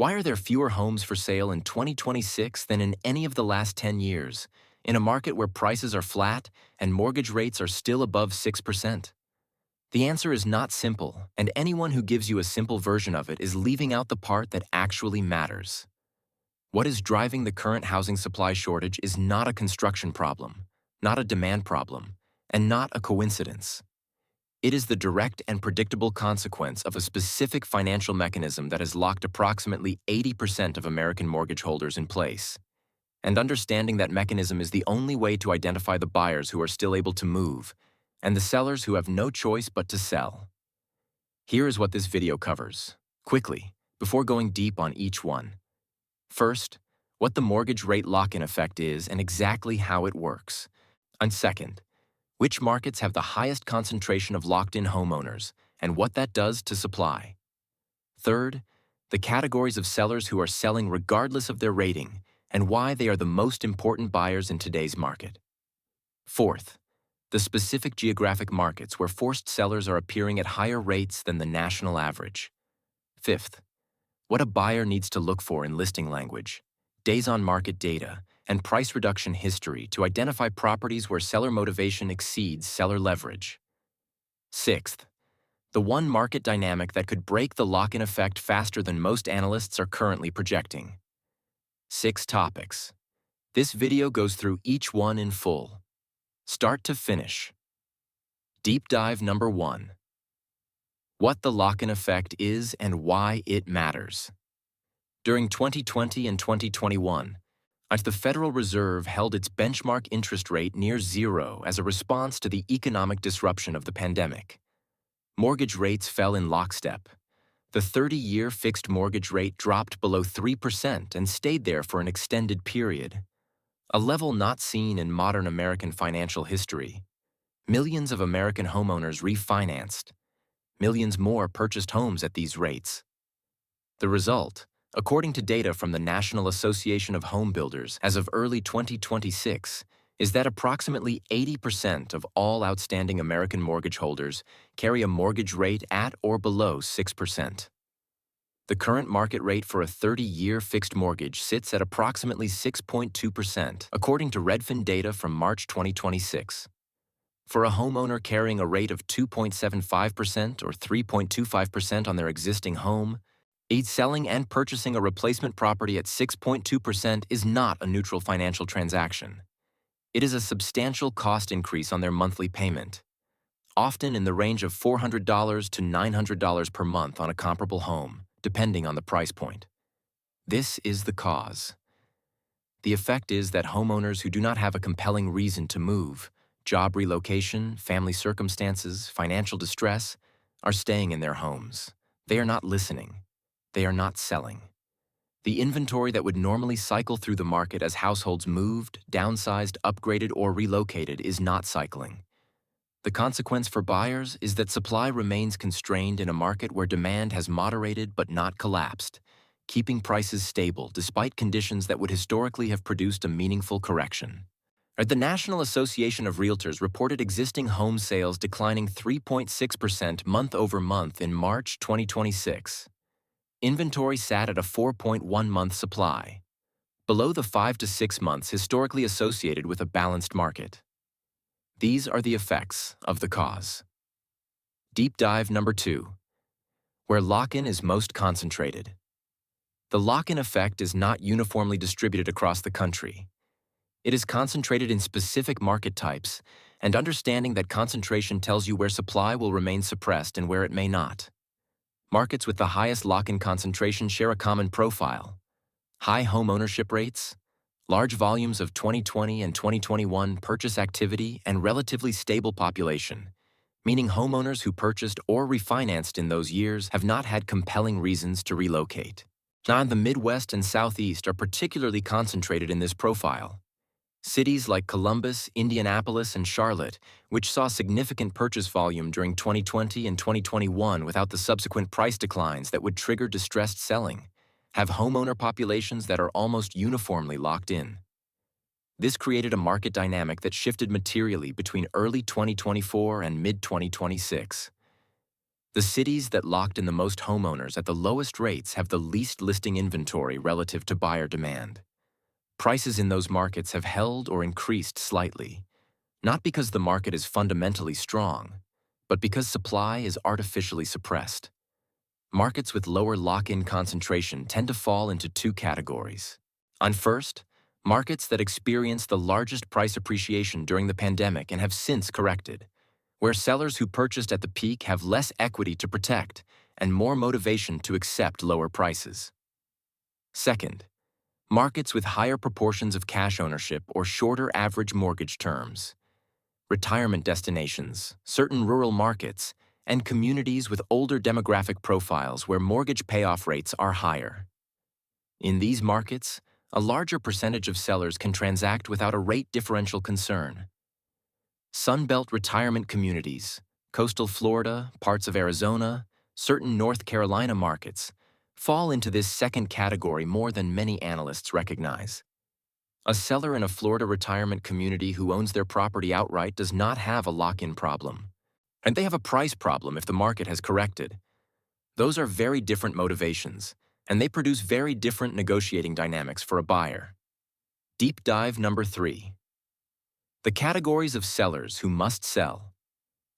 Why are there fewer homes for sale in 2026 than in any of the last 10 years, in a market where prices are flat and mortgage rates are still above 6%? The answer is not simple, and anyone who gives you a simple version of it is leaving out the part that actually matters. What is driving the current housing supply shortage is not a construction problem, not a demand problem, and not a coincidence. It is the direct and predictable consequence of a specific financial mechanism that has locked approximately 80% of American mortgage holders in place. And understanding that mechanism is the only way to identify the buyers who are still able to move, and the sellers who have no choice but to sell. Here is what this video covers, quickly, before going deep on each one. First, what the mortgage rate lock-in effect is and exactly how it works. And second, which markets have the highest concentration of locked-in homeowners and what that does to supply. Third, the categories of sellers who are selling regardless of their rating and why they are the most important buyers in today's market. Fourth, the specific geographic markets where forced sellers are appearing at higher rates than the national average. Fifth, what a buyer needs to look for in listing language, days on market data, and price reduction history to identify properties where seller motivation exceeds seller leverage. Sixth, the one market dynamic that could break the lock-in effect faster than most analysts are currently projecting. 6 topics. This video goes through each one in full, start to finish. Deep dive number 1. What the lock-in effect is and why it matters. During 2020 and 2021, as the Federal Reserve held its benchmark interest rate near zero as a response to the economic disruption of the pandemic. Mortgage rates fell in lockstep. The 30-year fixed mortgage rate dropped below 3% and stayed there for an extended period, a level not seen in modern American financial history. Millions of American homeowners refinanced. Millions more purchased homes at these rates. The result, according to data from the National Association of Home Builders as of early 2026, is that approximately 80% of all outstanding American mortgage holders carry a mortgage rate at or below 6%. The current market rate for a 30-year fixed mortgage sits at approximately 6.2%, according to Redfin data from March 2026. For a homeowner carrying a rate of 2.75% or 3.25% on their existing home, selling and purchasing a replacement property at 6.2% is not a neutral financial transaction. It is a substantial cost increase on their monthly payment, often in the range of $400 to $900 per month on a comparable home, depending on the price point. This is the cause. The effect is that homeowners who do not have a compelling reason to move, job relocation, family circumstances, financial distress, are staying in their homes. They are not listening. They are not selling. The inventory that would normally cycle through the market as households moved, downsized, upgraded, or relocated is not cycling. The consequence for buyers is that supply remains constrained in a market where demand has moderated but not collapsed, keeping prices stable despite conditions that would historically have produced a meaningful correction. The National Association of Realtors reported existing home sales declining 3.6% month-over-month in March 2026. Inventory sat at a 4.1-month supply, below the 5 to 6 months historically associated with a balanced market. These are the effects of the cause. Deep dive number 2. Where lock-in is most concentrated. The lock-in effect is not uniformly distributed across the country. It is concentrated in specific market types, and understanding that concentration tells you where supply will remain suppressed and where it may not. Markets with the highest lock-in concentration share a common profile: high home ownership rates, large volumes of 2020 and 2021 purchase activity, and relatively stable population, meaning homeowners who purchased or refinanced in those years have not had compelling reasons to relocate. Now, the Midwest and Southeast are particularly concentrated in this profile. Cities like Columbus, Indianapolis, and Charlotte, which saw significant purchase volume during 2020 and 2021 without the subsequent price declines that would trigger distressed selling, have homeowner populations that are almost uniformly locked in. This created a market dynamic that shifted materially between early 2024 and mid-2026. The cities that locked in the most homeowners at the lowest rates have the least listing inventory relative to buyer demand. Prices in those markets have held or increased slightly, not because the market is fundamentally strong, but because supply is artificially suppressed. Markets with lower lock-in concentration tend to fall into two categories. On first, markets that experienced the largest price appreciation during the pandemic and have since corrected, where sellers who purchased at the peak have less equity to protect and more motivation to accept lower prices. Second, markets with higher proportions of cash ownership or shorter average mortgage terms, retirement destinations, certain rural markets, and communities with older demographic profiles where mortgage payoff rates are higher. In these markets, a larger percentage of sellers can transact without a rate differential concern. Sunbelt retirement communities, coastal Florida, parts of Arizona, certain North Carolina markets fall into this second category more than many analysts recognize. A seller in a Florida retirement community who owns their property outright does not have a lock-in problem, and they have a price problem if the market has corrected. Those are very different motivations, and they produce very different negotiating dynamics for a buyer. Deep dive number 3. The categories of sellers who must sell.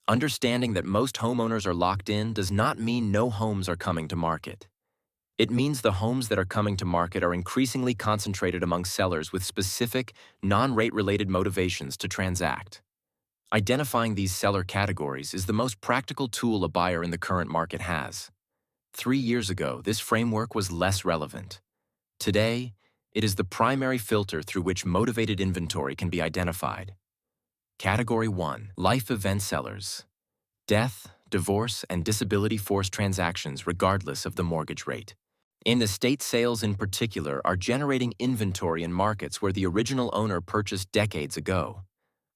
Understanding that most homeowners are locked in does not mean no homes are coming to market. It means the homes that are coming to market are increasingly concentrated among sellers with specific, non-rate-related motivations to transact. Identifying these seller categories is the most practical tool a buyer in the current market has. 3 years ago, this framework was less relevant. Today, it is the primary filter through which motivated inventory can be identified. Category 1. Life event sellers. Death, divorce, and disability forced transactions regardless of the mortgage rate. Estate sales in particular are generating inventory in markets where the original owner purchased decades ago,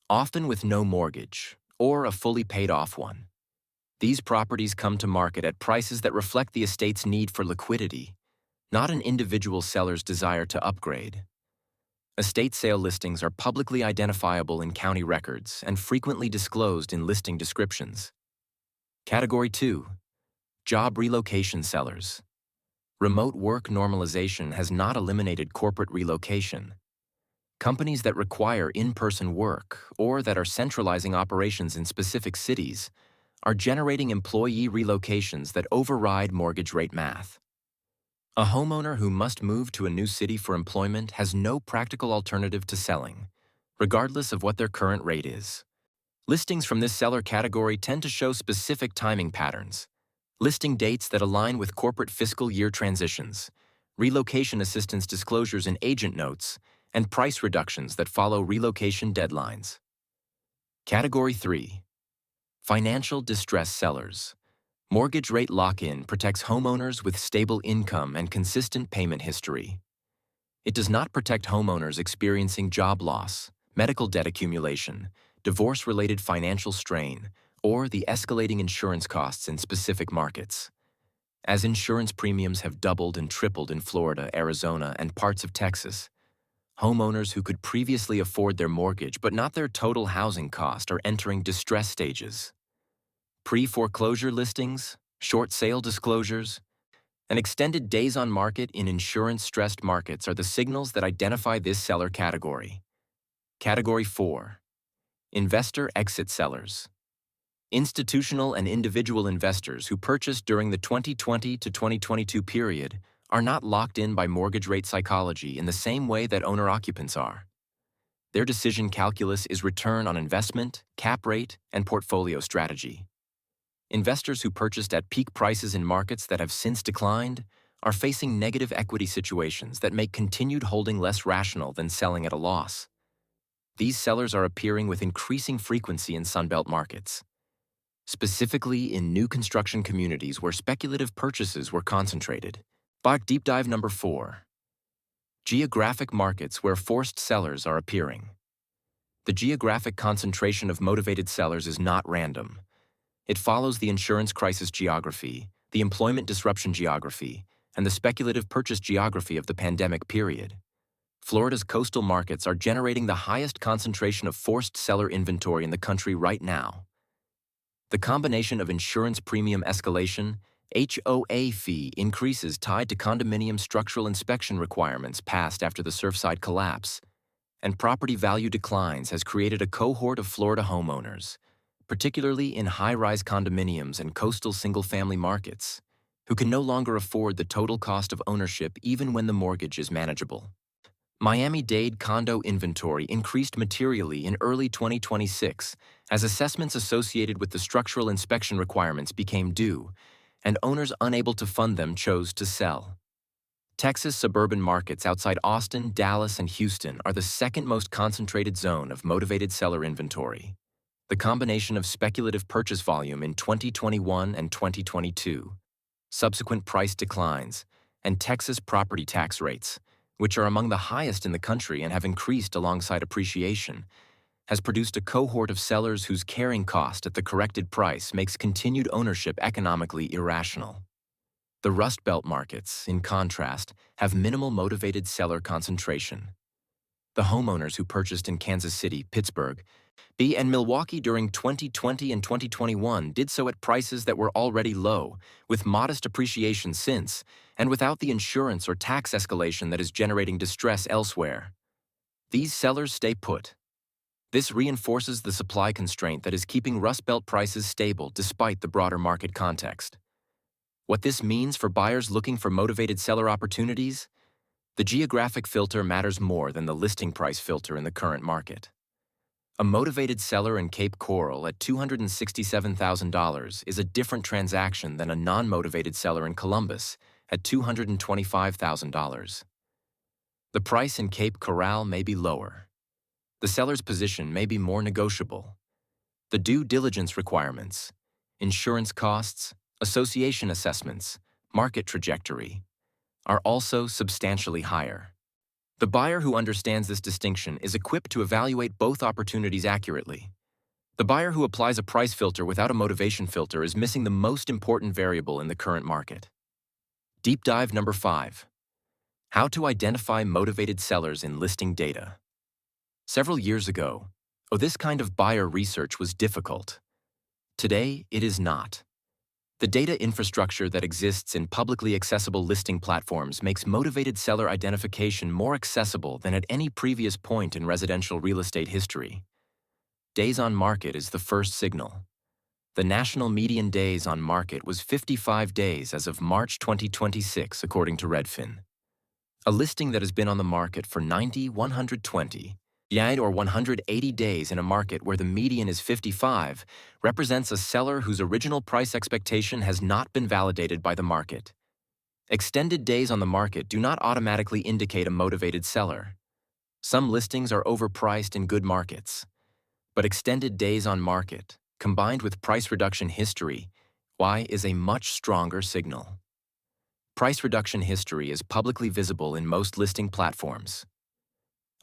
often with no mortgage or a fully paid off one. These properties come to market at prices that reflect the estate's need for liquidity, not an individual seller's desire to upgrade. Estate sale listings are publicly identifiable in county records and frequently disclosed in listing descriptions. Category 2. Job relocation sellers. Remote work normalization has not eliminated corporate relocation. Companies that require in-person work or that are centralizing operations in specific cities are generating employee relocations that override mortgage rate math. A homeowner who must move to a new city for employment has no practical alternative to selling, regardless of what their current rate is. Listings from this seller category tend to show specific timing patterns, listing dates that align with corporate fiscal year transitions, relocation assistance disclosures in agent notes, and price reductions that follow relocation deadlines. Category 3. Financial distress sellers. Mortgage rate lock-in protects homeowners with stable income and consistent payment history. It does not protect homeowners experiencing job loss, medical debt accumulation, divorce-related financial strain, or the escalating insurance costs in specific markets. As insurance premiums have doubled and tripled in Florida, Arizona, and parts of Texas, homeowners who could previously afford their mortgage but not their total housing cost are entering distress stages. Pre-foreclosure listings, short sale disclosures, and extended days on market in insurance-stressed markets are the signals that identify this seller category. Category 4. Investor exit sellers. Institutional and individual investors who purchased during the 2020 to 2022 period are not locked in by mortgage rate psychology in the same way that owner-occupants are. Their decision calculus is return on investment, cap rate, and portfolio strategy. Investors who purchased at peak prices in markets that have since declined are facing negative equity situations that make continued holding less rational than selling at a loss. These sellers are appearing with increasing frequency in Sunbelt markets, specifically in new construction communities where speculative purchases were concentrated. Deep dive number 4. Geographic markets where forced sellers are appearing. The geographic concentration of motivated sellers is not random. It follows the insurance crisis geography, the employment disruption geography, and the speculative purchase geography of the pandemic period. Florida's coastal markets are generating the highest concentration of forced seller inventory in the country right now. The combination of insurance premium escalation, HOA fee increases tied to condominium structural inspection requirements passed after the Surfside collapse, and property value declines has created a cohort of Florida homeowners, particularly in high-rise condominiums and coastal single-family markets, who can no longer afford the total cost of ownership even when the mortgage is manageable. Miami-Dade condo inventory increased materially in early 2026 as assessments associated with the structural inspection requirements became due, and owners unable to fund them chose to sell. Texas suburban markets outside Austin, Dallas, and Houston are the second most concentrated zone of motivated seller inventory. The combination of speculative purchase volume in 2021 and 2022, subsequent price declines, and Texas property tax rates, which are among the highest in the country and have increased alongside appreciation, has produced a cohort of sellers whose carrying cost at the corrected price makes continued ownership economically irrational. The Rust Belt markets, in contrast, have minimal motivated seller concentration. The homeowners who purchased in Kansas City, Pittsburgh, and Milwaukee during 2020 and 2021 did so at prices that were already low, with modest appreciation since, and without the insurance or tax escalation that is generating distress elsewhere. These sellers stay put. This reinforces the supply constraint that is keeping Rust Belt prices stable despite the broader market context. What this means for buyers looking for motivated seller opportunities? The geographic filter matters more than the listing price filter in the current market. A motivated seller in Cape Coral at $267,000 is a different transaction than a non-motivated seller in Columbus at $225,000. The price in Cape Coral may be lower. The seller's position may be more negotiable. The due diligence requirements, insurance costs, association assessments, market trajectory, are also substantially higher. The buyer who understands this distinction is equipped to evaluate both opportunities accurately. The buyer who applies a price filter without a motivation filter is missing the most important variable in the current market. Deep dive number 5. How to identify motivated sellers in listing data. Several years ago, this kind of buyer research was difficult. Today, it is not. The data infrastructure that exists in publicly accessible listing platforms makes motivated seller identification more accessible than at any previous point in residential real estate history. Days on market is the first signal. The national median days on market was 55 days as of March 2026, according to Redfin. A listing that has been on the market for 90, 120, or 180 days in a market where the median is 55 represents a seller whose original price expectation has not been validated by the market. Extended days on the market do not automatically indicate a motivated seller. Some listings are overpriced in good markets, but extended days on market, combined with price reduction history, is a much stronger signal. Price reduction history is publicly visible in most listing platforms.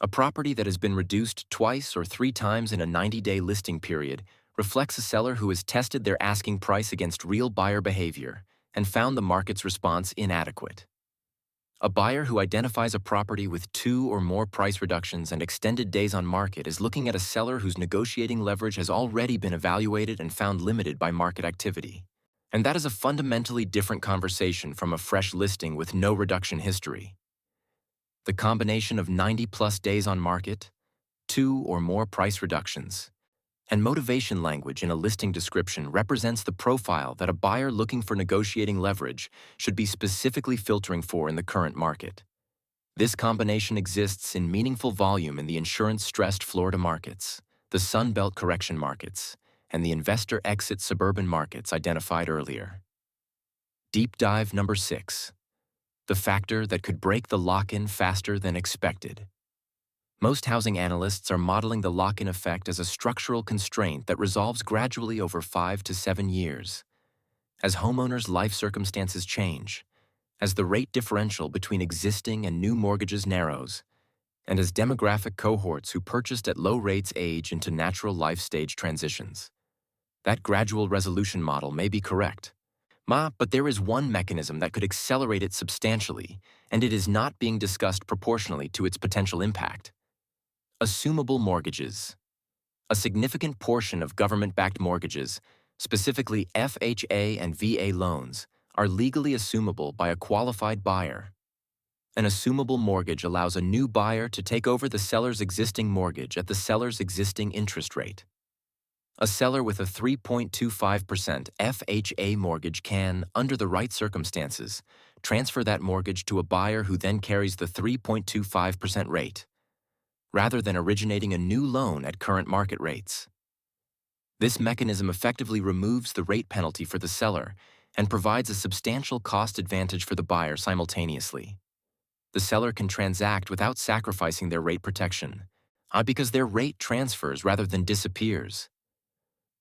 A property that has been reduced twice or 3 times in a 90-day listing period reflects a seller who has tested their asking price against real buyer behavior and found the market's response inadequate. A buyer who identifies a property with 2 or more price reductions and extended days on market is looking at a seller whose negotiating leverage has already been evaluated and found limited by market activity. And that is a fundamentally different conversation from a fresh listing with no reduction history. The combination of 90-plus days on market, 2 or more price reductions, and motivation language in a listing description represents the profile that a buyer looking for negotiating leverage should be specifically filtering for in the current market. This combination exists in meaningful volume in the insurance-stressed Florida markets, the Sun Belt correction markets, and the investor exit suburban markets identified earlier. Deep dive number 6. The factor that could break the lock-in faster than expected. Most housing analysts are modeling the lock-in effect as a structural constraint that resolves gradually over 5 to 7 years. As homeowners' life circumstances change, as the rate differential between existing and new mortgages narrows, and as demographic cohorts who purchased at low rates age into natural life stage transitions. That gradual resolution model may be correct. But there is one mechanism that could accelerate it substantially, and it is not being discussed proportionally to its potential impact. Assumable mortgages. A significant portion of government-backed mortgages, specifically FHA and VA loans, are legally assumable by a qualified buyer. An assumable mortgage allows a new buyer to take over the seller's existing mortgage at the seller's existing interest rate. A seller with a 3.25% FHA mortgage can, under the right circumstances, transfer that mortgage to a buyer who then carries the 3.25% rate, rather than originating a new loan at current market rates. This mechanism effectively removes the rate penalty for the seller and provides a substantial cost advantage for the buyer simultaneously. The seller can transact without sacrificing their rate protection, because their rate transfers rather than disappears.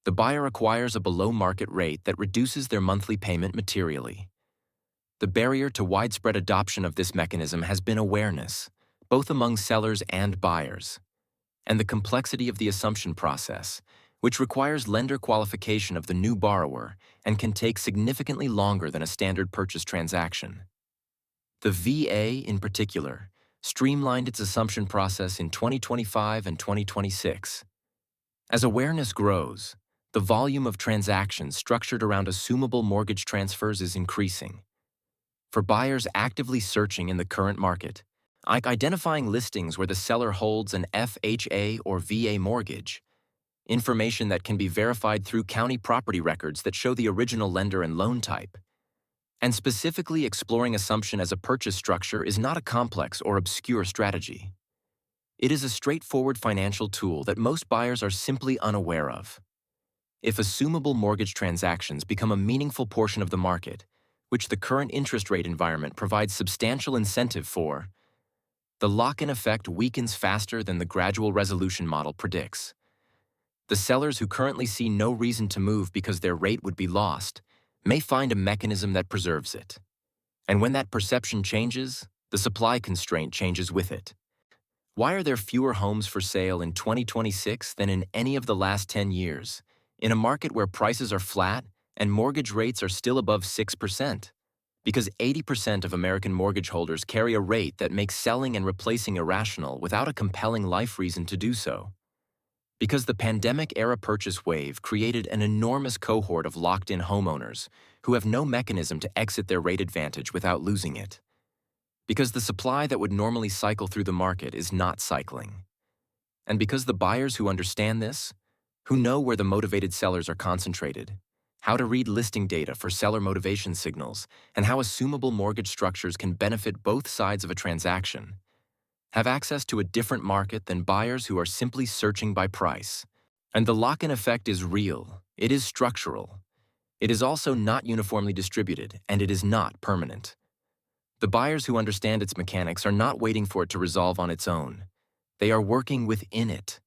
The buyer acquires a below-market rate that reduces their monthly payment materially. The barrier to widespread adoption of this mechanism has been awareness, both among sellers and buyers, and the complexity of the assumption process, which requires lender qualification of the new borrower and can take significantly longer than a standard purchase transaction. The VA, in particular, streamlined its assumption process in 2025 and 2026. As awareness grows, the volume of transactions structured around assumable mortgage transfers is increasing. For buyers actively searching in the current market, identifying listings where the seller holds an FHA or VA mortgage, information that can be verified through county property records that show the original lender and loan type, and specifically exploring assumption as a purchase structure is not a complex or obscure strategy. It is a straightforward financial tool that most buyers are simply unaware of. If assumable mortgage transactions become a meaningful portion of the market, which the current interest rate environment provides substantial incentive for, the lock-in effect weakens faster than the gradual resolution model predicts. The sellers who currently see no reason to move because their rate would be lost may find a mechanism that preserves it. And when that perception changes, the supply constraint changes with it. Why are there fewer homes for sale in 2026 than in any of the last 10 years, in a market where prices are flat and mortgage rates are still above 6%? Because 80% of American mortgage holders carry a rate that makes selling and replacing irrational without a compelling life reason to do so. Because the pandemic-era purchase wave created an enormous cohort of locked-in homeowners who have no mechanism to exit their rate advantage without losing it. Because the supply that would normally cycle through the market is not cycling. And because the buyers who understand this, who know where the motivated sellers are concentrated, how to read listing data for seller motivation signals, and how assumable mortgage structures can benefit both sides of a transaction, have access to a different market than buyers who are simply searching by price. And the lock-in effect is real, it is structural. It is also not uniformly distributed, and it is not permanent. The buyers who understand its mechanics are not waiting for it to resolve on its own. They are working within it.